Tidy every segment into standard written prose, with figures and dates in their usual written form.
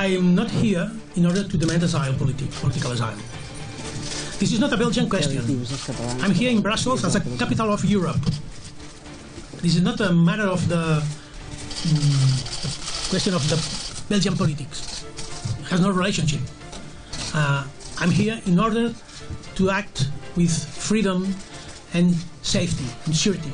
I'm not here in order to demand asylum, political asylum. This is not a Belgian question. I'm here in Brussels as a capital of Europe. This is not a matter of the question of the Belgian politics. It has no relationship. I'm here in order to act with freedom and safety and surety.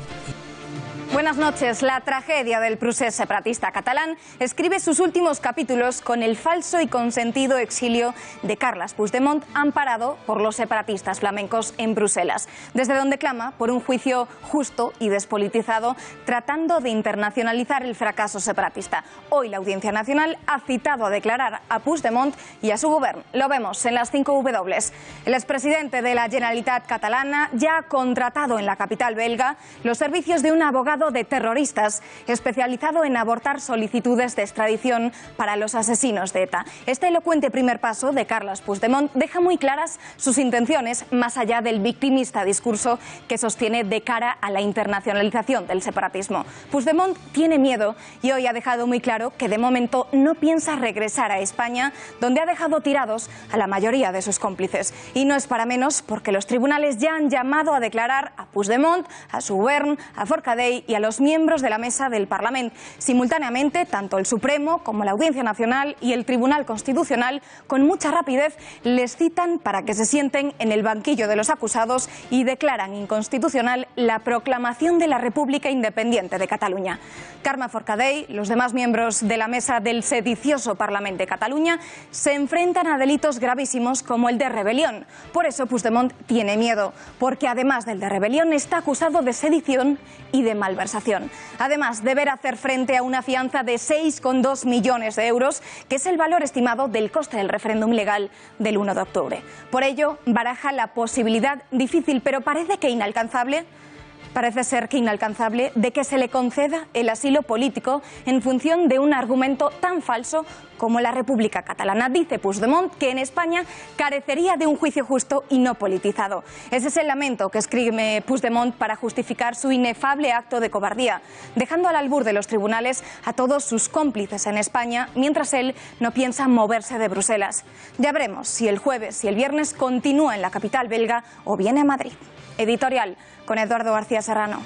Buenas noches. La tragedia del procés separatista catalán escribe sus últimos capítulos con el falso y consentido exilio de Carles Puigdemont, amparado por los separatistas flamencos en Bruselas, desde donde clama por un juicio justo y despolitizado, tratando de internacionalizar el fracaso separatista. Hoy la Audiencia Nacional ha citado a declarar a Puigdemont y a su gobierno. Lo vemos en las 5 W. El expresidente de la Generalitat catalana ya ha contratado en la capital belga los servicios de un abogado de terroristas especializado en abortar solicitudes de extradición para los asesinos de ETA. Este elocuente primer paso de Carles Puigdemont deja muy claras sus intenciones más allá del victimista discurso que sostiene de cara a la internacionalización del separatismo. Puigdemont tiene miedo y hoy ha dejado muy claro que de momento no piensa regresar a España, donde ha dejado tirados a la mayoría de sus cómplices. Y no es para menos, porque los tribunales ya han llamado a declarar a Puigdemont, a su gobierno, a Forcadell y a los miembros de la mesa del Parlamento. Simultáneamente, tanto el Supremo como la Audiencia Nacional y el Tribunal Constitucional, con mucha rapidez, les citan para que se sienten en el banquillo de los acusados y declaran inconstitucional la proclamación de la República Independiente de Cataluña. Carme Forcadell, los demás miembros de la mesa del sedicioso Parlamento de Cataluña, se enfrentan a delitos gravísimos como el de rebelión. Por eso Puigdemont tiene miedo, porque además del de rebelión está acusado de sedición y de malversación. Además, deberá hacer frente a una fianza de 6,2 millones de euros, que es el valor estimado del coste del referéndum legal del 1 de octubre. Por ello, baraja la posibilidad difícil, pero parece ser que inalcanzable, de que se le conceda el asilo político en función de un argumento tan falso como la República Catalana. Dice Puigdemont que en España carecería de un juicio justo y no politizado. Ese es el lamento que escribe Puigdemont para justificar su inefable acto de cobardía, dejando al albur de los tribunales a todos sus cómplices en España, mientras él no piensa moverse de Bruselas. Ya veremos si el jueves y el viernes continúa en la capital belga o viene a Madrid. Editorial con Eduardo García Serrano.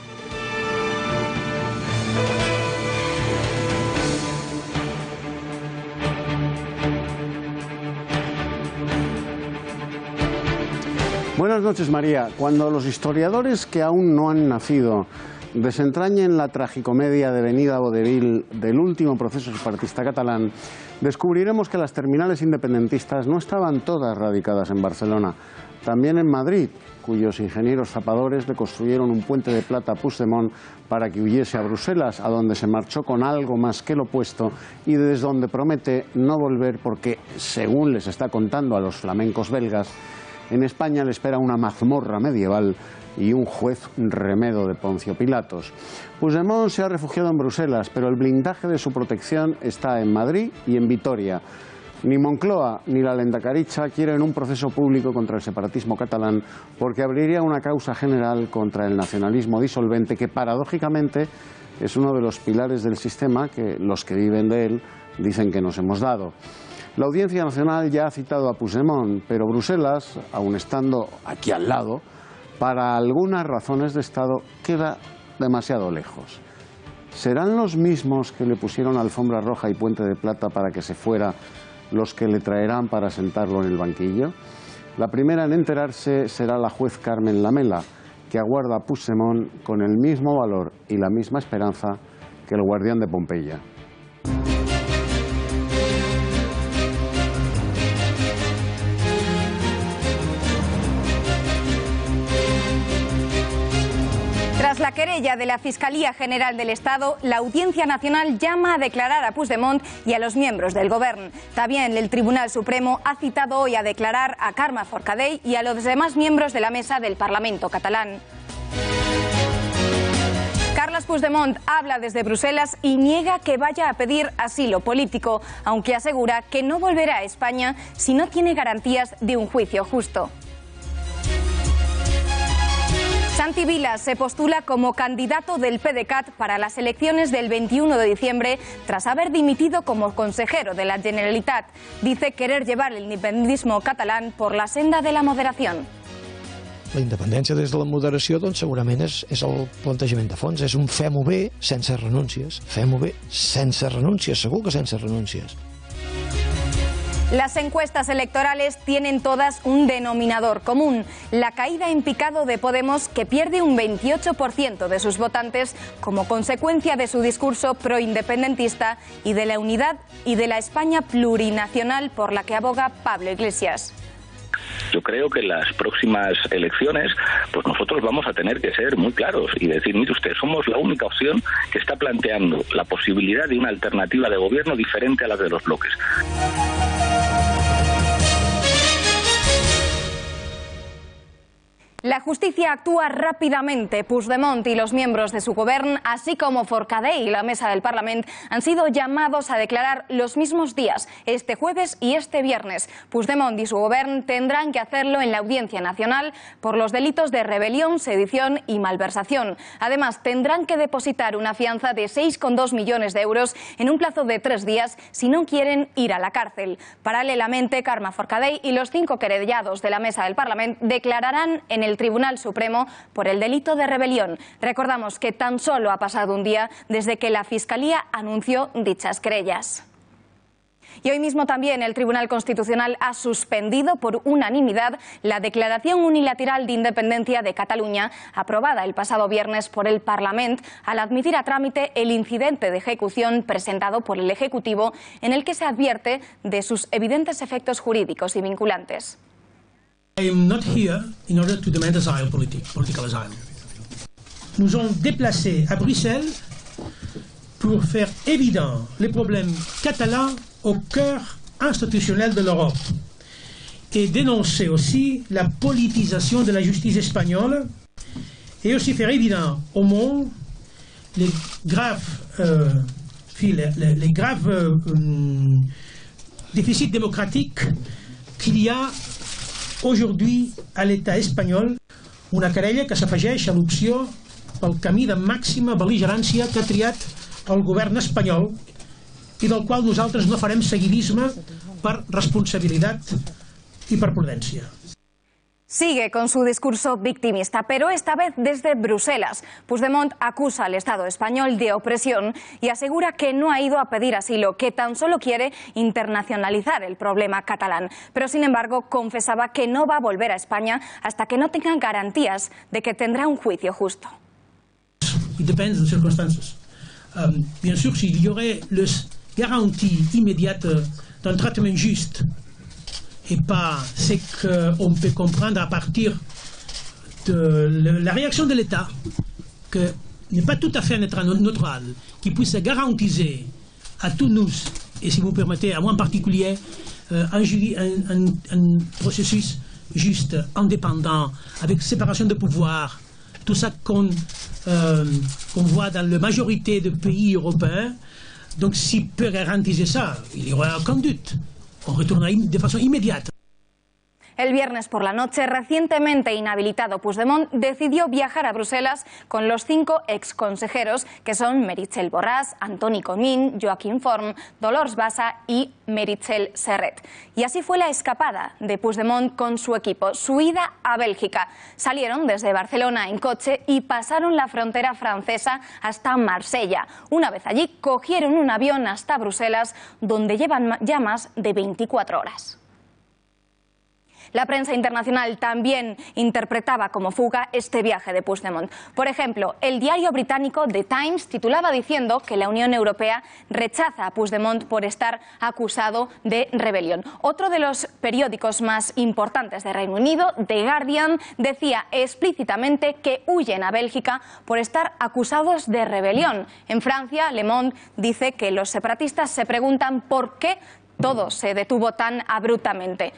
Buenas noches, María. Cuando los historiadores que aún no han nacido desentrañen la tragicomedia devenida vodevil del último proceso separatista catalán, descubriremos que las terminales independentistas no estaban todas radicadas en Barcelona, también en Madrid, cuyos ingenieros zapadores le construyeron un puente de plata a Puigdemont para que huyese a Bruselas, a donde se marchó con algo más que lo opuesto y desde donde promete no volver porque, según les está contando a los flamencos belgas, en España le espera una mazmorra medieval y un juez remedo de Poncio Pilatos. Puigdemont se ha refugiado en Bruselas, pero el blindaje de su protección está en Madrid y en Vitoria. Ni Moncloa ni la Lehendakaritza quieren un proceso público contra el separatismo catalán porque abriría una causa general contra el nacionalismo disolvente que, paradójicamente, es uno de los pilares del sistema que los que viven de él dicen que nos hemos dado. La Audiencia Nacional ya ha citado a Puigdemont, pero Bruselas, aun estando aquí al lado, para algunas razones de Estado queda demasiado lejos. ¿Serán los mismos que le pusieron alfombra roja y puente de plata para que se fuera los que le traerán para sentarlo en el banquillo? La primera en enterarse será la juez Carmen Lamela, que aguarda a Puigdemont con el mismo valor y la misma esperanza que el guardián de Pompeya. Tras la querella de la Fiscalía General del Estado, la Audiencia Nacional llama a declarar a Puigdemont y a los miembros del Gobierno. También el Tribunal Supremo ha citado hoy a declarar a Carme Forcadell y a los demás miembros de la mesa del Parlamento catalán. Carles Puigdemont habla desde Bruselas y niega que vaya a pedir asilo político, aunque asegura que no volverá a España si no tiene garantías de un juicio justo. Santi Vila se postula como candidato del PDeCAT para las elecciones del 21 de diciembre tras haber dimitido como consejero de la Generalitat. Dice querer llevar el independentismo catalán por la senda de la moderación. La independència des de la moderació doncs, segurament és el plantejament de fons. És un fem-ho bé sense renúncies. Fem-ho bé sense renúncies, segur que sense renúncies. Las encuestas electorales tienen todas un denominador común, la caída en picado de Podemos, que pierde un 28% de sus votantes como consecuencia de su discurso proindependentista y de la unidad y de la España plurinacional por la que aboga Pablo Iglesias. Yo creo que en las próximas elecciones, pues nosotros vamos a tener que ser muy claros y decir, mire usted, somos la única opción que está planteando la posibilidad de una alternativa de gobierno diferente a la de los bloques. La justicia actúa rápidamente. Puigdemont y los miembros de su gobierno, así como Forcadell y la mesa del Parlamento, han sido llamados a declarar los mismos días, este jueves y este viernes. Puigdemont y su gobierno tendrán que hacerlo en la Audiencia Nacional por los delitos de rebelión, sedición y malversación. Además, tendrán que depositar una fianza de 6,2 millones de euros en un plazo de 3 días si no quieren ir a la cárcel. Paralelamente, Carme Forcadell y los 5 querellados de la mesa del Parlamento declararán en el Tribunal Supremo por el delito de rebelión. Recordamos que tan solo ha pasado un día desde que la Fiscalía anunció dichas querellas. Y hoy mismo también el Tribunal Constitucional ha suspendido por unanimidad la declaración unilateral de independencia de Cataluña, aprobada el pasado viernes por el Parlamento, al admitir a trámite el incidente de ejecución presentado por el Ejecutivo, en el que se advierte de sus evidentes efectos jurídicos y vinculantes. I am not here in order to demand asylum, political asylum. Nous ont déplacés à Bruxelles pour faire évident les problèmes catalans au cœur institutionnel de l'Europe et dénoncer aussi la politisation de la justice espagnole et aussi faire évident au monde les graves déficits démocratiques qu'il y a aujourd'hui a l'État espanyol, una querella que s'afegeix a l'opció pel camí de màxima bel·ligerància que ha triat el govern espanyol i del qual nosaltres no farem seguidisme per responsabilitat i per prudència. Sigue con su discurso victimista, pero esta vez desde Bruselas. Puigdemont acusa al Estado español de opresión y asegura que no ha ido a pedir asilo, que tan solo quiere internacionalizar el problema catalán. Pero, sin embargo, confesaba que no va a volver a España hasta que no tengan garantías de que tendrá un juicio justo. Depende de las circunstancias. Bien sûr, s'il y aurait les garanties immédiates d'un traitement juste et pas ce qu'on peut comprendre à partir de la réaction de l'État, que n'est pas tout à fait neutral, qui puisse garantir à tous nous, et si vous permettez, à moi en particulier, un processus juste, indépendant, avec séparation de pouvoir, tout ça qu'on voit dans la majorité des pays européens. Donc s'il peut garantir ça, il n'y aura aucun doute. On retourna de forma inmediata. El viernes por la noche, recientemente inhabilitado Puigdemont decidió viajar a Bruselas con los 5 exconsejeros que son Meritxell Borràs, Antoni Comín, Joaquim Forn, Dolors Bassa y Meritxell Serret. Y así fue la escapada de Puigdemont con su equipo, su ida a Bélgica. Salieron desde Barcelona en coche y pasaron la frontera francesa hasta Marsella. Una vez allí, cogieron un avión hasta Bruselas, donde llevan ya más de 24 horas. La prensa internacional también interpretaba como fuga este viaje de Puigdemont. Por ejemplo, el diario británico The Times titulaba diciendo que la Unión Europea rechaza a Puigdemont por estar acusado de rebelión. Otro de los periódicos más importantes de Reino Unido, The Guardian, decía explícitamente que huyen a Bélgica por estar acusados de rebelión. En Francia, Le Monde dice que los separatistas se preguntan por qué todo se detuvo tan abruptamente.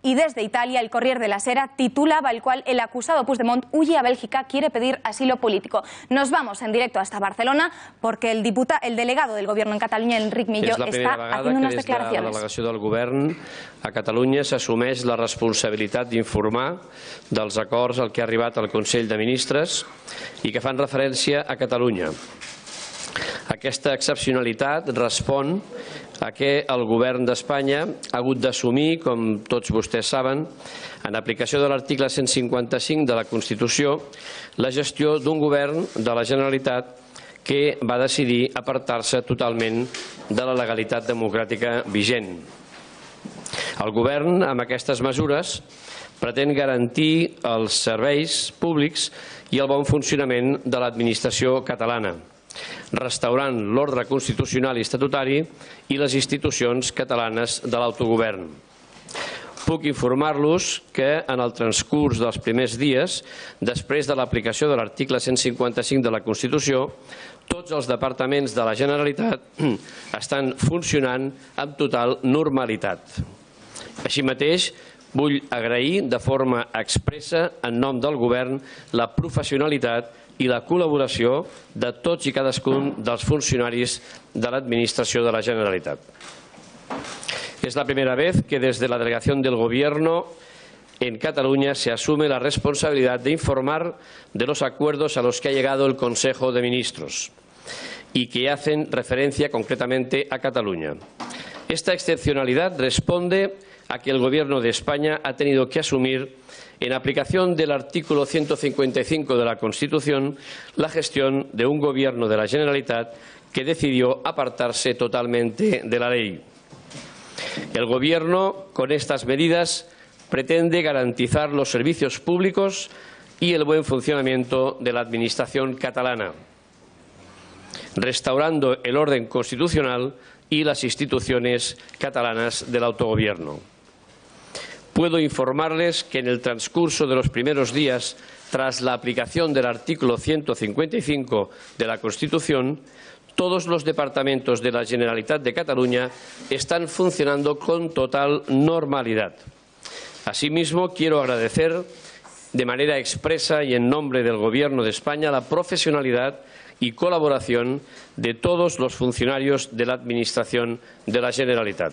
Y desde Italia, el Corriere della Sera titulaba el cual el acusado Puigdemont huye a Bélgica, quiere pedir asilo político. Nos vamos en directo hasta Barcelona porque el delegado del Gobierno en Catalunya, Enric Millo, està haciendo unas declaraciones. La delegació del Govern a Catalunya s'assumeix la responsabilitat d'informar dels acords al que ha arribat al Consell de Ministres i que fan referència a Catalunya. Aquesta excepcionalitat respon a que el Govern d'Espanya ha hagut d'assumir, com tots vostès saben, en aplicació de l'article 155 de la Constitució, la gestió d'un govern de la Generalitat que va decidir apartar-se totalment de la legalitat democràtica vigent. El govern, amb aquestes mesures, pretén garantir els serveis públics i el bon funcionament de l'administració catalana, restaurant l'ordre constitucional i estatutari i les institucions catalanes de l'autogovern. Puc informar-los que en el transcurs dels primers dies, després de l'aplicació de l'article 155 de la Constitució, tots els departaments de la Generalitat estan funcionant amb total normalitat. Així mateix, vull agrair de forma expressa, en nom del Govern, la professionalitat i la col·laboració de tots i cadascun dels funcionaris de l'Administració de la Generalitat. Es la primera vez que desde la delegación del Gobierno en Cataluña se asume la responsabilidad de informar de los acuerdos a los que ha llegado el Consejo de Ministros y que hacen referencia concretamente a Cataluña. Esta excepcionalidad responde a que el Gobierno de España ha tenido que asumir, en aplicación del artículo 155 de la Constitución, la gestión de un Gobierno de la Generalitat que decidió apartarse totalmente de la ley. El Gobierno, con estas medidas, pretende garantizar los servicios públicos y el buen funcionamiento de la Administración catalana, restaurando el orden constitucional y las instituciones catalanas del autogobierno. Puedo informarles que en el transcurso de los primeros días, tras la aplicación del artículo 155 de la Constitución, todos los departamentos de la Generalitat de Cataluña están funcionando con total normalidad. Asimismo, quiero agradecer de manera expresa y en nombre del Gobierno de España la profesionalidad y colaboración de todos los funcionarios de la Administración de la Generalitat.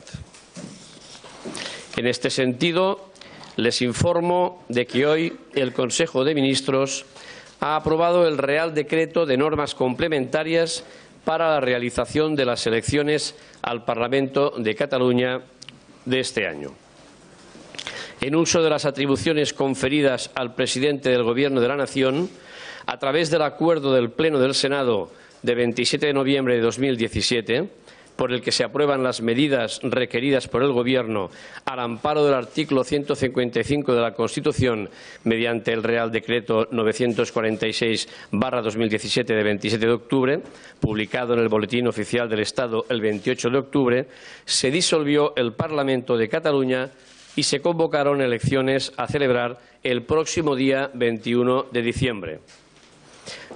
En este sentido, les informo de que hoy el Consejo de Ministros ha aprobado el Real Decreto de normas complementarias para la realización de las elecciones al Parlamento de Cataluña de este año. En uso de las atribuciones conferidas al presidente del Gobierno de la Nación, a través del acuerdo del Pleno del Senado de 27 de noviembre de 2017, por el que se aprueban las medidas requeridas por el Gobierno al amparo del artículo 155 de la Constitución mediante el Real Decreto 946/2017 de 27 de octubre, publicado en el Boletín Oficial del Estado el 28 de octubre, se disolvió el Parlamento de Cataluña y se convocaron elecciones a celebrar el próximo día 21 de diciembre.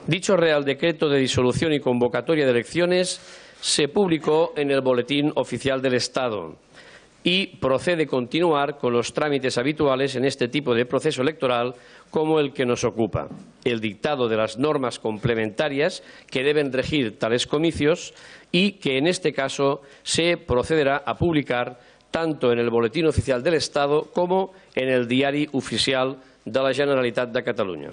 Dicho Real Decreto de disolución y convocatoria de elecciones se publicó en el Boletín Oficial del Estado y procede continuar con los trámites habituales en este tipo de proceso electoral como el que nos ocupa, el dictado de las normas complementarias que deben regir tales comicios y que en este caso se procederá a publicar tanto en el Boletín Oficial del Estado como en el Diari Oficial de la Generalitat de Catalunya.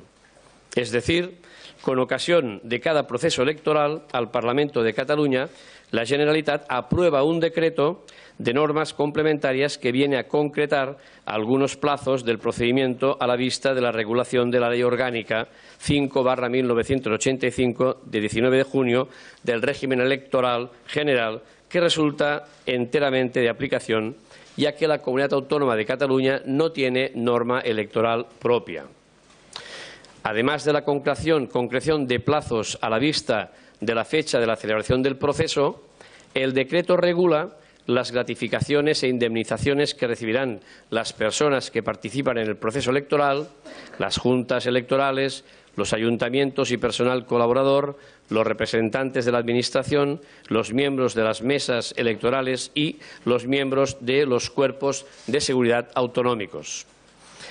Es decir, con ocasión de cada proceso electoral al Parlamento de Cataluña, la Generalitat aprueba un decreto de normas complementarias que viene a concretar algunos plazos del procedimiento a la vista de la regulación de la Ley Orgánica 5/1985 de 19 de junio del régimen electoral general, que resulta enteramente de aplicación, ya que la Comunidad Autónoma de Cataluña no tiene norma electoral propia. Además de la concreción de plazos a la vista de la fecha de la celebración del proceso, el decreto regula las gratificaciones e indemnizaciones que recibirán las personas que participan en el proceso electoral, las juntas electorales, los ayuntamientos y personal colaborador, los representantes de la Administración, los miembros de las mesas electorales y los miembros de los cuerpos de seguridad autonómicos.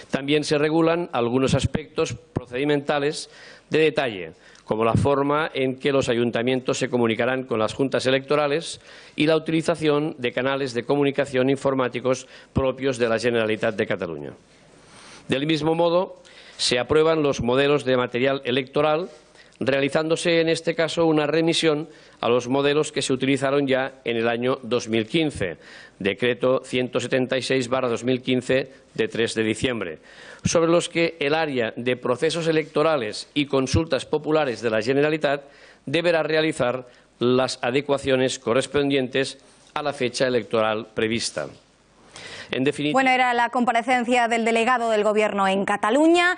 También se regulan algunos aspectos procedimentales de detalle, como la forma en que los ayuntamientos se comunicarán con las juntas electorales y la utilización de canales de comunicación informáticos propios de la Generalitat de Cataluña. Del mismo modo, se aprueban los modelos de material electoral, realizándose en este caso una remisión a los modelos que se utilizaron ya en el año 2015, Decreto 176/2015 de 3 de diciembre, sobre los que el área de procesos electorales y consultas populares de la Generalitat deberá realizar las adecuaciones correspondientes a la fecha electoral prevista. En definitiva... Bueno, era la comparecencia del delegado del Gobierno en Cataluña.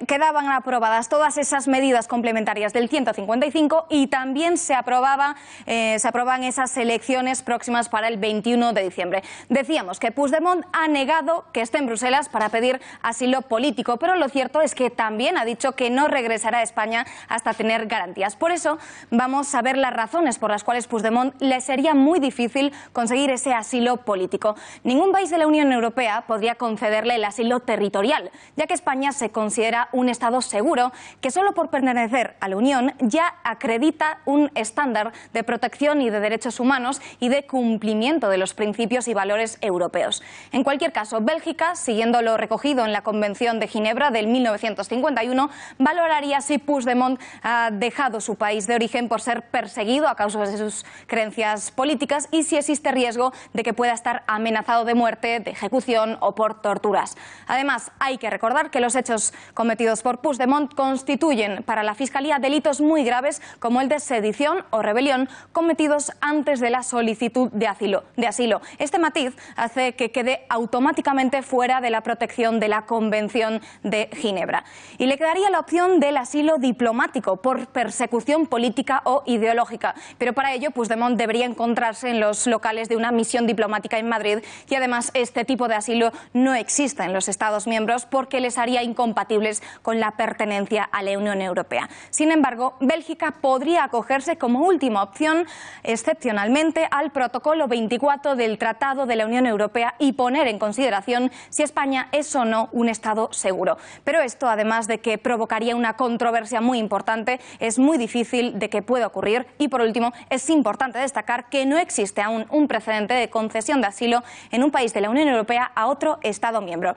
Quedaban aprobadas todas esas medidas complementarias del 155 y también se aprobaban esas elecciones próximas para el 21 de diciembre. Decíamos que Puigdemont ha negado que esté en Bruselas para pedir asilo político, pero lo cierto es que también ha dicho que no regresará a España hasta tener garantías. Por eso vamos a ver las razones por las cuales Puigdemont le sería muy difícil conseguir ese asilo político. Ningún país de la Unión Europea podría concederle el asilo territorial, ya que España se considera un Estado seguro que solo por pertenecer a la Unión ya acredita un estándar de protección y de derechos humanos y de cumplimiento de los principios y valores europeos. En cualquier caso, Bélgica, siguiendo lo recogido en la Convención de Ginebra del 1951, valoraría si Puigdemont ha dejado su país de origen por ser perseguido a causa de sus creencias políticas y si existe riesgo de que pueda estar amenazado de muerte, de ejecución o por torturas. Además, hay que recordar que los hechos cometidos por Puigdemont constituyen para la Fiscalía delitos muy graves como el de sedición o rebelión cometidos antes de la solicitud de asilo. Este matiz hace que quede automáticamente fuera de la protección de la Convención de Ginebra. Y le quedaría la opción del asilo diplomático por persecución política o ideológica. Pero para ello, Puigdemont debería encontrarse en los locales de una misión diplomática en Madrid y además este tipo de asilo no existe en los Estados miembros porque les haría incompatibles con la pertenencia a la Unión Europea. Sin embargo, Bélgica podría acogerse como última opción, excepcionalmente, al protocolo 24 del Tratado de la Unión Europea y poner en consideración si España es o no un Estado seguro. Pero esto, además de que provocaría una controversia muy importante, es muy difícil de que pueda ocurrir y, por último, es importante destacar que no existe aún un precedente de concesión de asilo en un país de la Unión Europea a otro Estado miembro.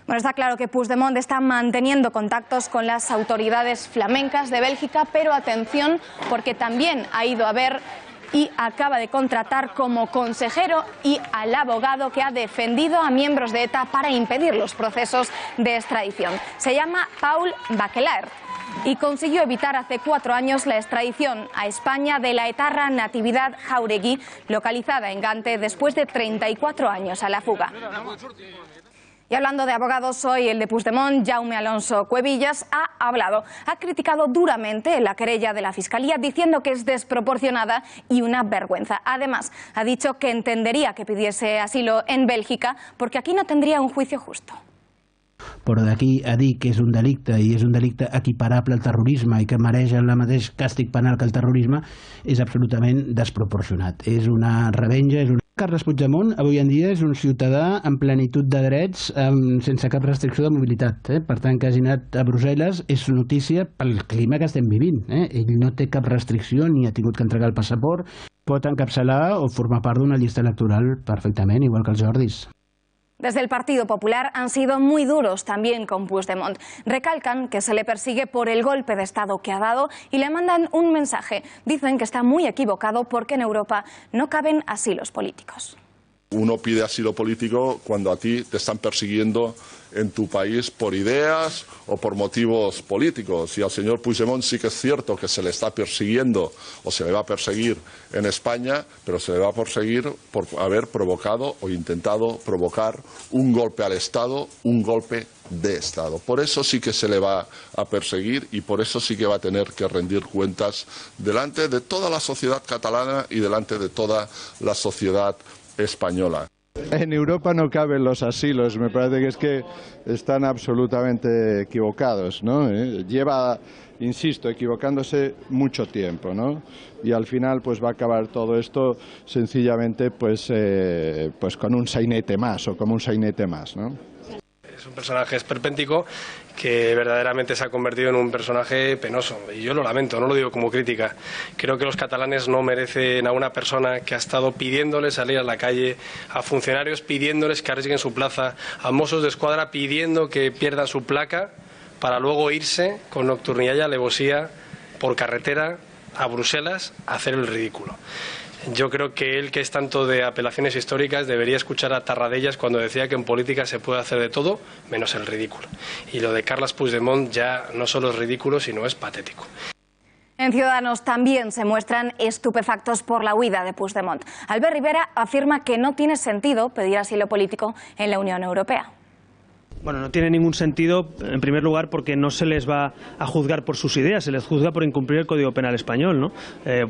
Bueno, está claro que Puigdemont está manteniendo contactos con las autoridades flamencas de Bélgica, pero atención, porque también ha ido a ver y acaba de contratar como consejero y al abogado que ha defendido a miembros de ETA para impedir los procesos de extradición. Se llama Paul Bachelard y consiguió evitar hace 4 años la extradición a España de la etarra Natividad Jauregui, localizada en Gante después de 34 años a la fuga. Y hablando de abogados, hoy el de Puigdemont, Jaume Alonso Cuevillas, ha criticado duramente la querella de la Fiscalía, diciendo que es desproporcionada y una vergüenza. Además, ha dicho que entendería que pidiese asilo en Bèlgica porque aquí no tendría un juicio justo. Però d'aquí a dir que és un delicte i és un delicte equiparable al terrorisme i que mereix el mateix càstig penal que el terrorisme és absolutament desproporcionat. És una revenja, és un... Carles Puigdemont avui en dia és un ciutadà en plenitud de drets sense cap restricció de mobilitat. Per tant, que hagi anat a Brussel·les és notícia pel clima que estem vivint. Ell no té cap restricció ni ha tingut que entregar el passaport. Pot encapçalar o formar part d'una llista electoral perfectament, igual que els Jordis. Desde el Partido Popular han sido muy duros también con Puigdemont. Recalcan que se le persigue por el golpe de Estado que ha dado y le mandan un mensaje. Dicen que está muy equivocado porque en Europa no caben asilos políticos. Uno pide asilo político cuando a ti te están persiguiendo en tu país por ideas o por motivos políticos. Y al señor Puigdemont sí que es cierto que se le está persiguiendo o se le va a perseguir en España, pero se le va a perseguir por haber provocado o intentado provocar un golpe al Estado, un golpe de Estado. Por eso sí que se le va a perseguir y por eso sí que va a tener que rendir cuentas delante de toda la sociedad catalana y delante de toda la sociedad española. En Europa no caben los asilos, me parece que están absolutamente equivocados, ¿no? Lleva, insisto, equivocándose mucho tiempo, ¿no? Y al final pues va a acabar todo esto sencillamente pues con un sainete más o como un sainete más, ¿no? Es un personaje esperpéntico que verdaderamente se ha convertido en un personaje penoso. Y yo lo lamento, no lo digo como crítica. Creo que los catalanes no merecen a una persona que ha estado pidiéndoles salir a la calle, a funcionarios pidiéndoles que arriesguen su plaza, a mozos de escuadra pidiendo que pierdan su placa para luego irse con nocturnidad y alevosía por carretera a Bruselas a hacer el ridículo. Yo creo que él, que es tanto de apelaciones históricas, debería escuchar a Tarradellas cuando decía que en política se puede hacer de todo menos el ridículo. Y lo de Carles Puigdemont ya no solo es ridículo, sino es patético. En Ciudadanos también se muestran estupefactos por la huida de Puigdemont. Albert Rivera afirma que no tiene sentido pedir asilo político en la Unión Europea. Bueno, no tiene ningún sentido, en primer lugar, porque no se les va a juzgar por sus ideas, se les juzga por incumplir el Código Penal español, ¿no?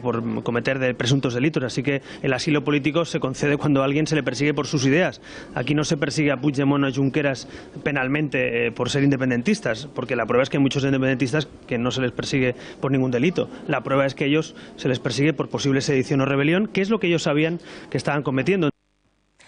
Por cometer presuntos delitos. Así que el asilo político se concede cuando a alguien se le persigue por sus ideas. Aquí no se persigue a Puigdemont o a Junqueras penalmente por ser independentistas, porque la prueba es que hay muchos independentistas que no se les persigue por ningún delito. La prueba es que ellos se les persigue por posible sedición o rebelión, que es lo que ellos sabían que estaban cometiendo.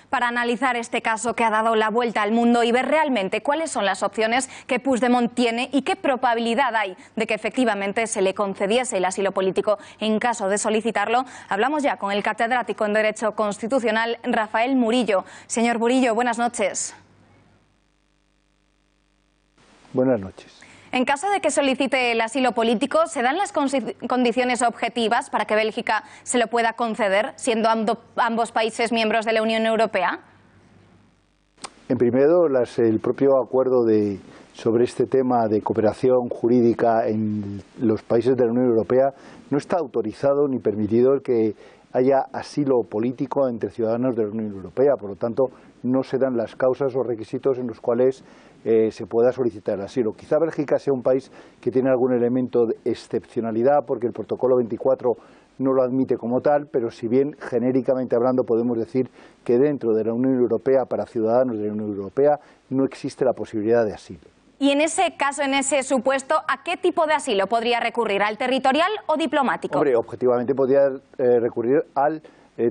Para analizar este caso que ha dado la vuelta al mundo y ver realmente cuáles son las opciones que Puigdemont tiene y qué probabilidad hay de que efectivamente se le concediese el asilo político en caso de solicitarlo, hablamos ya con el catedrático en Derecho Constitucional Rafael Murillo. Señor Murillo, buenas noches. Buenas noches. En caso de que solicite el asilo político, ¿se dan las condiciones objetivas para que Bélgica se lo pueda conceder, siendo ambos países miembros de la Unión Europea? En primer lugar, el propio acuerdo sobre este tema de cooperación jurídica en los países de la Unión Europea no está autorizado ni permitido el que haya asilo político entre ciudadanos de la Unión Europea. Por lo tanto, no se dan las causas o requisitos en los cuales se pueda solicitar el asilo. Quizá Bélgica sea un país que tiene algún elemento de excepcionalidad porque el protocolo 24 no lo admite como tal, pero si bien genéricamente hablando podemos decir que dentro de la Unión Europea, para ciudadanos de la Unión Europea, no existe la posibilidad de asilo. Y en ese caso, en ese supuesto, ¿a qué tipo de asilo podría recurrir? ¿Al territorial o diplomático? Hombre, objetivamente podría recurrir al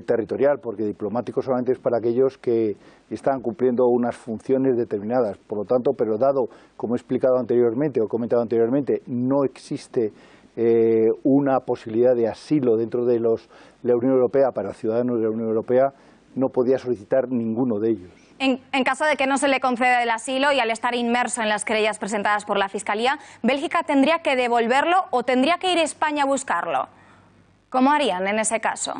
territorial, porque diplomático solamente es para aquellos que están cumpliendo unas funciones determinadas. Por lo tanto, pero dado, como he explicado anteriormente o comentado anteriormente, no existe una posibilidad de asilo dentro de la Unión Europea para ciudadanos de la Unión Europea, no podía solicitar ninguno de ellos. En caso de que no se le conceda el asilo y al estar inmerso en las querellas presentadas por la Fiscalía, ¿Bélgica tendría que devolverlo o tendría que ir a España a buscarlo? ¿Cómo harían en ese caso?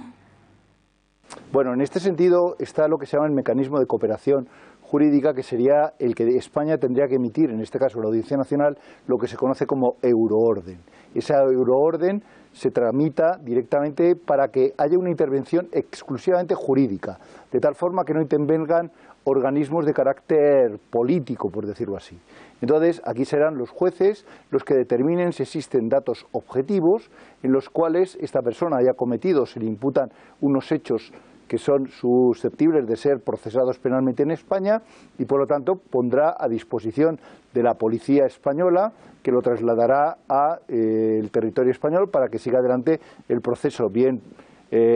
Bueno, en este sentido está lo que se llama el mecanismo de cooperación jurídica, que sería el que España tendría que emitir, en este caso la Audiencia Nacional, lo que se conoce como euroorden. Esa euroorden se tramita directamente para que haya una intervención exclusivamente jurídica, de tal forma que no intervengan organismos de carácter político, por decirlo así. Entonces, aquí serán los jueces los que determinen si existen datos objetivos en los cuales esta persona haya cometido, se le imputan unos hechos que son susceptibles de ser procesados penalmente en España y, por lo tanto, pondrá a disposición de la policía española, que lo trasladará al territorio español para que siga adelante el proceso, bien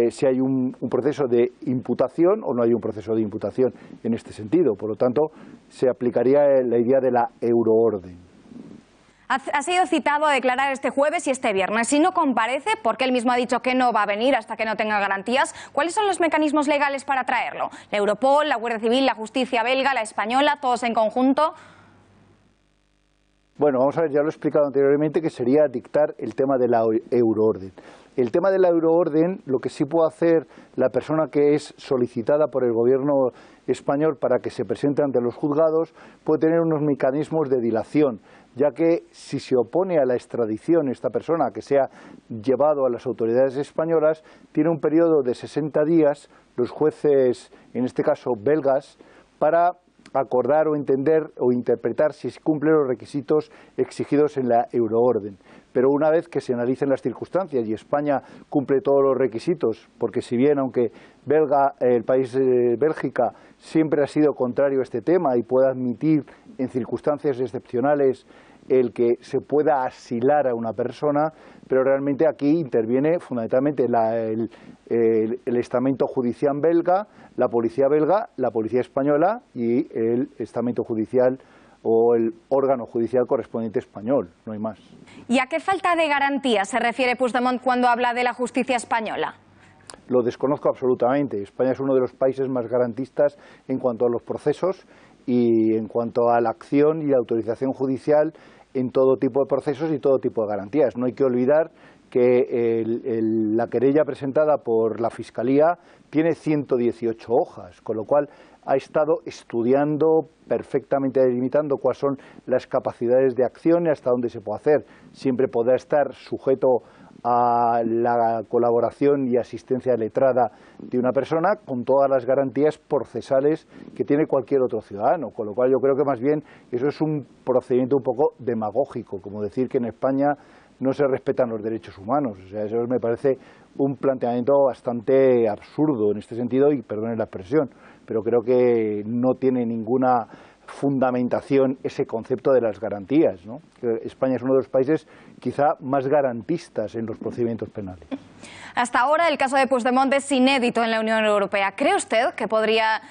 si hay un proceso de imputación o no hay un proceso de imputación en este sentido. Por lo tanto, se aplicaría la idea de la euroorden. Ha sido citado a declarar este jueves y este viernes. Si no comparece, porque él mismo ha dicho que no va a venir hasta que no tenga garantías, ¿cuáles son los mecanismos legales para traerlo? ¿La Europol, la Guardia Civil, la justicia belga, la española, todos en conjunto? Bueno, vamos a ver, ya lo he explicado anteriormente, que sería dictar el tema de la euroorden. El tema de la euroorden, lo que sí puede hacer la persona que es solicitada por el gobierno español para que se presente ante los juzgados, puede tener unos mecanismos de dilación, ya que si se opone a la extradición esta persona que sea llevado a las autoridades españolas, tiene un periodo de 60 días, los jueces, en este caso belgas, para acordar o entender o interpretar si se cumplen los requisitos exigidos en la euroorden. pero una vez que se analicen las circunstancias y España cumple todos los requisitos, porque si bien aunque el país Bélgica siempre ha sido contrario a este tema y puede admitir en circunstancias excepcionales el que se pueda asilar a una persona, pero realmente aquí interviene fundamentalmente el estamento judicial belga, la policía española y el estamento judicial o el órgano judicial correspondiente español, no hay más. ¿Y a qué falta de garantía se refiere Puigdemont cuando habla de la justicia española? Lo desconozco absolutamente. España es uno de los países más garantistas en cuanto a los procesos y en cuanto a la acción y la autorización judicial en todo tipo de procesos y todo tipo de garantías. No hay que olvidar que la querella presentada por la Fiscalía tiene 118 hojas, con lo cual ha estado estudiando perfectamente, delimitando cuáles son las capacidades de acción y hasta dónde se puede hacer. Siempre podrá estar sujeto a la colaboración y asistencia letrada de una persona con todas las garantías procesales que tiene cualquier otro ciudadano, con lo cual yo creo que más bien eso es un procedimiento un poco demagógico, como decir que en España no se respetan los derechos humanos. O sea, eso me parece un planteamiento bastante absurdo en este sentido, y perdonen la expresión, pero creo que no tiene ninguna fundamentación ese concepto de las garantías, ¿no? España es uno de los países quizá más garantistas en los procedimientos penales. Hasta ahora el caso de Puigdemont es inédito en la Unión Europea. ¿Cree usted que podría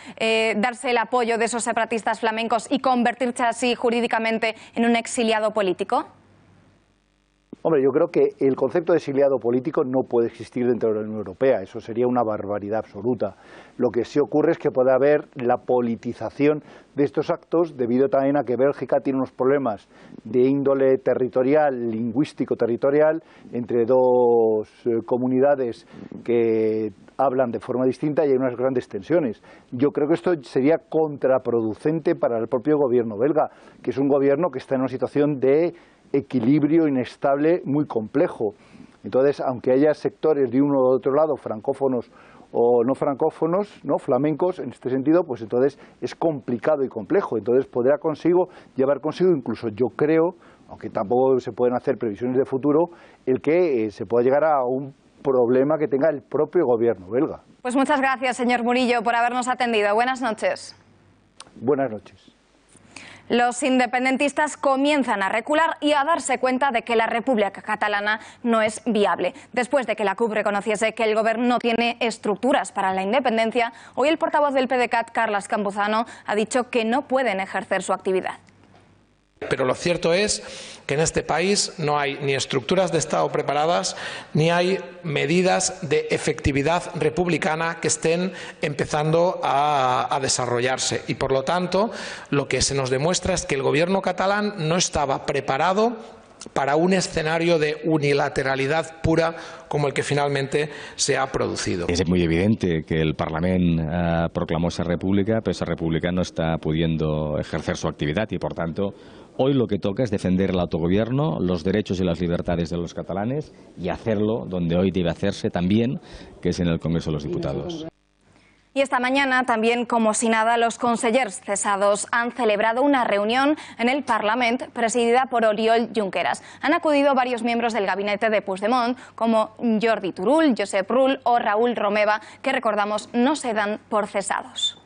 darse el apoyo de esos separatistas flamencos y convertirse así jurídicamente en un exiliado político? Hombre, yo creo que el concepto de exiliado político no puede existir dentro de la Unión Europea. Eso sería una barbaridad absoluta. Lo que sí ocurre es que puede haber la politización de estos actos, debido también a que Bélgica tiene unos problemas de índole territorial, lingüístico-territorial, entre dos comunidades que hablan de forma distinta y hay unas grandes tensiones. Yo creo que esto sería contraproducente para el propio gobierno belga, que es un gobierno que está en una situación de equilibrio inestable muy complejo. Entonces, aunque haya sectores de uno o de otro lado, francófonos o no francófonos, no flamencos, en este sentido, pues entonces es complicado y complejo. Entonces podrá llevar consigo, incluso yo creo, aunque tampoco se pueden hacer previsiones de futuro, el que se pueda llegar a un problema que tenga el propio gobierno belga. Pues muchas gracias, señor Murillo, por habernos atendido. Buenas noches. Buenas noches. Los independentistas comienzan a recular y a darse cuenta de que la República Catalana no es viable. Después de que la CUP reconociese que el Gobierno no tiene estructuras para la independencia, hoy el portavoz del PDeCAT, Carles Campuzano, ha dicho que no pueden ejercer su actividad. Pero lo cierto es que en este país no hay ni estructuras de Estado preparadas, ni hay medidas de efectividad republicana que estén empezando a desarrollarse. Y por lo tanto, lo que se nos demuestra es que el gobierno catalán no estaba preparado para un escenario de unilateralidad pura como el que finalmente se ha producido. Es muy evidente que el Parlament proclamó esa república, pero esa república no está pudiendo ejercer su actividad y, por tanto, hoy lo que toca es defender el autogobierno, los derechos y las libertades de los catalanes y hacerlo donde hoy debe hacerse también, que es en el Congreso de los Diputados. Y esta mañana, también como si nada, los consellers cesados han celebrado una reunión en el Parlament presidida por Oriol Junqueras. Han acudido varios miembros del gabinete de Puigdemont, como Jordi Turull, Josep Rull o Raúl Romeva, que recordamos no se dan por cesados.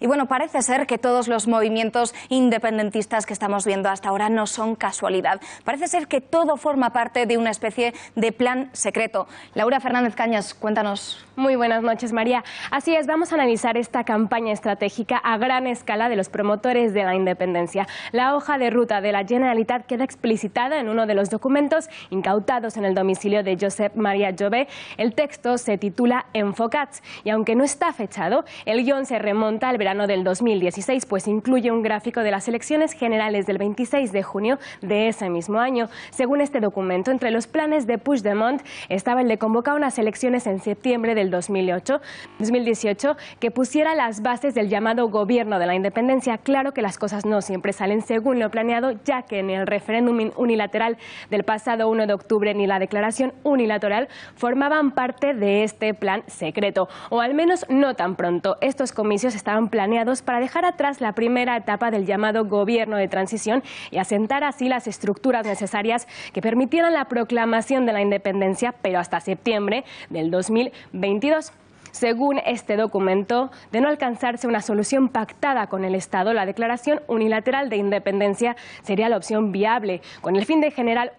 Y bueno, parece ser que todos los movimientos independentistas que estamos viendo hasta ahora no son casualidad. Parece ser que todo forma parte de una especie de plan secreto. Laura Fernández Cañas, cuéntanos. Muy buenas noches, María. Así es, vamos a analizar esta campaña estratégica a gran escala de los promotores de la independencia. La hoja de ruta de la Generalitat queda explicitada en uno de los documentos incautados en el domicilio de Josep Maria Jové. El texto se titula Enfocats y aunque no está fechado, el guión se remonta al verano del 2016, pues incluye un gráfico de las elecciones generales del 26 de junio de ese mismo año. Según este documento, entre los planes de Puigdemont estaba el de convocar unas elecciones en septiembre del 2018 que pusiera las bases del llamado Gobierno de la Independencia. Claro que las cosas no siempre salen según lo planeado, ya que ni el referéndum unilateral del pasado 1 de octubre ni la declaración unilateral formaban parte de este plan secreto, o al menos no tan pronto. Estos comicios estaban planeados para dejar atrás la primera etapa del llamado gobierno de transición y asentar así las estructuras necesarias que permitieran la proclamación de la independencia, pero hasta septiembre del 2022. Según este documento, de no alcanzarse una solución pactada con el Estado, la declaración unilateral de independencia sería la opción viable, con el fin de generar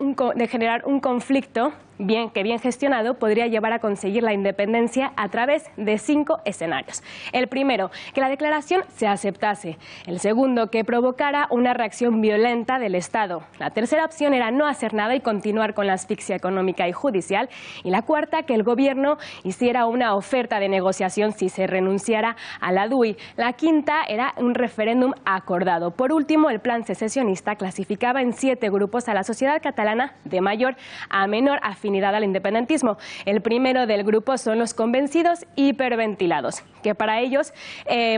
un conflicto que bien gestionado podría llevar a conseguir la independencia a través de 5 escenarios. El primero, que la declaración se aceptase. El segundo, que provocara una reacción violenta del Estado. La tercera opción era no hacer nada y continuar con la asfixia económica y judicial. Y la cuarta, que el gobierno hiciera una oferta de negociación si se renunciara a la DUI. La quinta era un referéndum acordado. Por último, el plan secesionista clasificaba en 7 grupos a la sociedad catalana de mayor a menor afinidad al independentismo. El primero del grupo son los convencidos hiperventilados, que para ellos,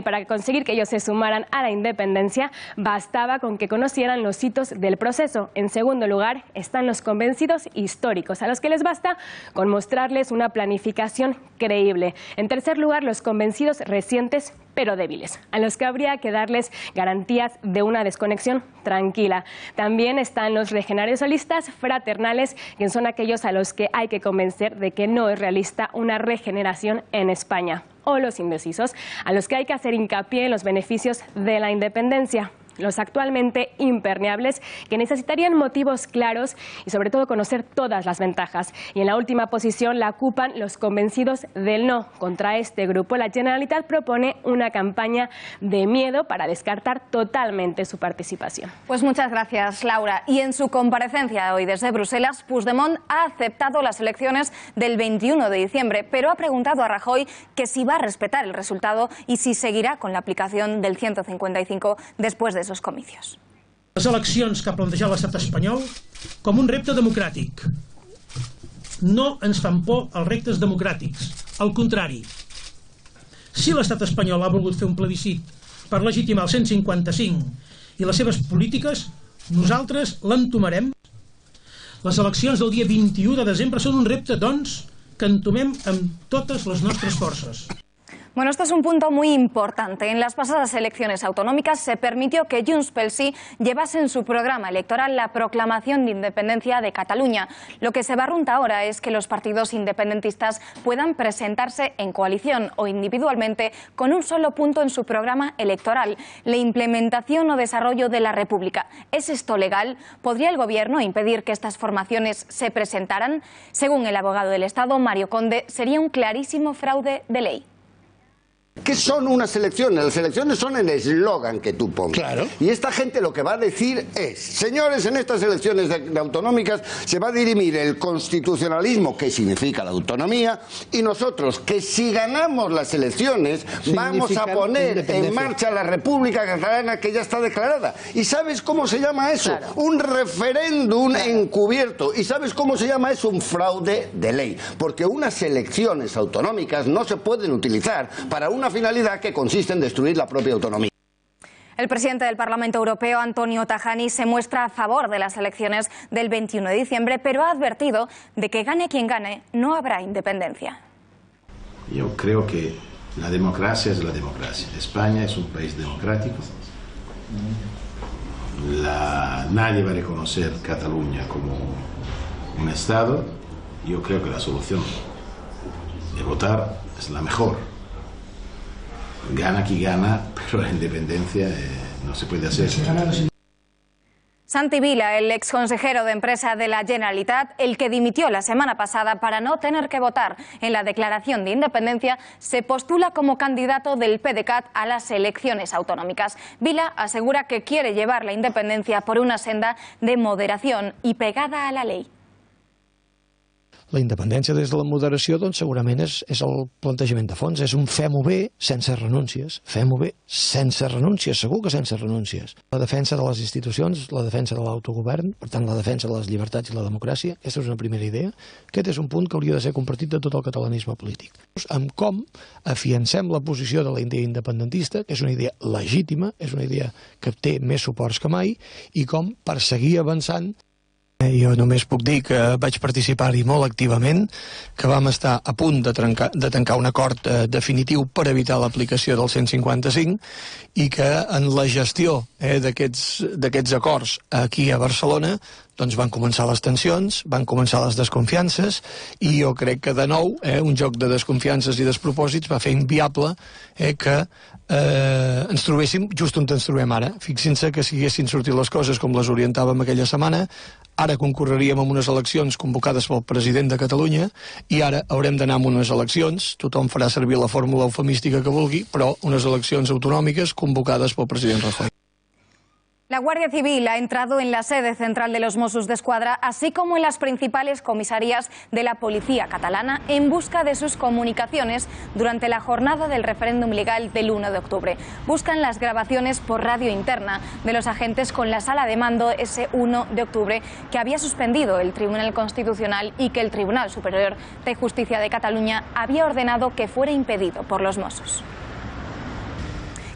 para conseguir que ellos se sumaran a la independencia, bastaba con que conocieran los hitos del proceso. En segundo lugar están los convencidos históricos, a los que les basta con mostrarles una planificación creíble. En tercer lugar, los convencidos recientes pero débiles, a los que habría que darles garantías de una desconexión tranquila. También están los regeneracionistas fraternales, que son aquellos a los que hay que convencer de que no es realista una regeneración en España. O los indecisos, a los que hay que hacer hincapié en los beneficios de la independencia. Los actualmente impermeables, que necesitarían motivos claros y sobre todo conocer todas las ventajas. Y en la última posición la ocupan los convencidos del no. Contra este grupo, la Generalitat propone una campaña de miedo para descartar totalmente su participación. Pues muchas gracias, Laura. Y en su comparecencia hoy desde Bruselas, Puigdemont ha aceptado las elecciones del 21 de diciembre, pero ha preguntado a Rajoy que si va a respetar el resultado y si seguirá con la aplicación del 155 después de esos comicios. Les eleccions que ha plantejat l'estat espanyol com un repte democràtic. No ens fan por els reptes democràtics. Al contrari, si l'estat espanyol ha volgut fer un plebiscit per legitimar el 155 i les seves polítiques, nosaltres l'entomarem. Les eleccions del dia 21 de desembre són un repte, doncs, que entomem amb totes les nostres forces. Bueno, esto es un punto muy importante. En las pasadas elecciones autonómicas se permitió que Junts pel Sí llevase en su programa electoral la proclamación de independencia de Cataluña. Lo que se barrunta ahora es que los partidos independentistas puedan presentarse en coalición o individualmente con un solo punto en su programa electoral: la implementación o desarrollo de la República. ¿Es esto legal? ¿Podría el Gobierno impedir que estas formaciones se presentaran? Según el abogado del Estado, Mario Conde, sería un clarísimo fraude de ley. ¿Qué son unas elecciones? Las elecciones son el eslogan que tú pongas. Claro. Y esta gente lo que va a decir es: señores, en estas elecciones de autonómicas se va a dirimir el constitucionalismo, que significa la autonomía, y nosotros, que si ganamos las elecciones, vamos a poner en marcha la República Catalana, que ya está declarada. ¿Y sabes cómo se llama eso? Claro. Un referéndum encubierto. ¿Y sabes cómo se llama eso? Un fraude de ley. Porque unas elecciones autonómicas no se pueden utilizar para una finalidad que consiste en destruir la propia autonomía. El presidente del Parlamento Europeo, Antonio Tajani, se muestra a favor de las elecciones del 21 de diciembre, pero ha advertido de que gane quien gane, no habrá independencia. Yo creo que la democracia es la democracia. España es un país democrático. Nadie va a reconocer Cataluña como un Estado. Yo creo que la solución de votar es la mejor. Gana quien gana, pero la independencia no se puede hacer. Santi Vila, el exconsejero de empresa de la Generalitat, el que dimitió la semana pasada para no tener que votar en la declaración de independencia, se postula como candidato del PDeCAT a las elecciones autonómicas. Vila asegura que quiere llevar la independencia por una senda de moderación y pegada a la ley. La independència des de la moderació doncs, segurament és el plantejament de fons. És un fem-ho bé sense renúncies. Fem-ho bé sense renúncies, segur que sense renúncies. La defensa de les institucions, la defensa de l'autogovern, per tant la defensa de les llibertats i la democràcia, aquesta és una primera idea. Aquest és un punt que hauria de ser compartit de tot el catalanisme polític. Amb com afiancem la posició de la idea independentista, que és una idea legítima, és una idea que té més suports que mai, i com per seguir avançant Jo només puc dir que vaig participar-hi molt activament, que vam estar a punt de tancar un acord definitiu per evitar l'aplicació del 155 i que en la gestió d'aquests acords aquí a Barcelona doncs van començar les tensions, van començar les desconfiances i jo crec que de nou un joc de desconfiances i despropòsits va fer inviable que ens trobéssim just on ens trobem ara. Fixin-se que si haguessin sortit les coses com les orientàvem aquella setmana, ara concorreríem en unes eleccions convocades pel president de Catalunya i ara haurem d'anar a unes eleccions, tothom farà servir la fórmula eufemística que vulgui, però unes eleccions autonòmiques convocades pel president Rajoy. La Guardia Civil ha entrado en la sede central de los Mossos d'Esquadra, así como en las principales comisarías de la policía catalana, en busca de sus comunicaciones durante la jornada del referéndum legal del 1 de octubre. Buscan las grabaciones por radio interna de los agentes con la sala de mando ese 1 de octubre que había suspendido el Tribunal Constitucional y que el Tribunal Superior de Justicia de Cataluña había ordenado que fuera impedido por los Mossos.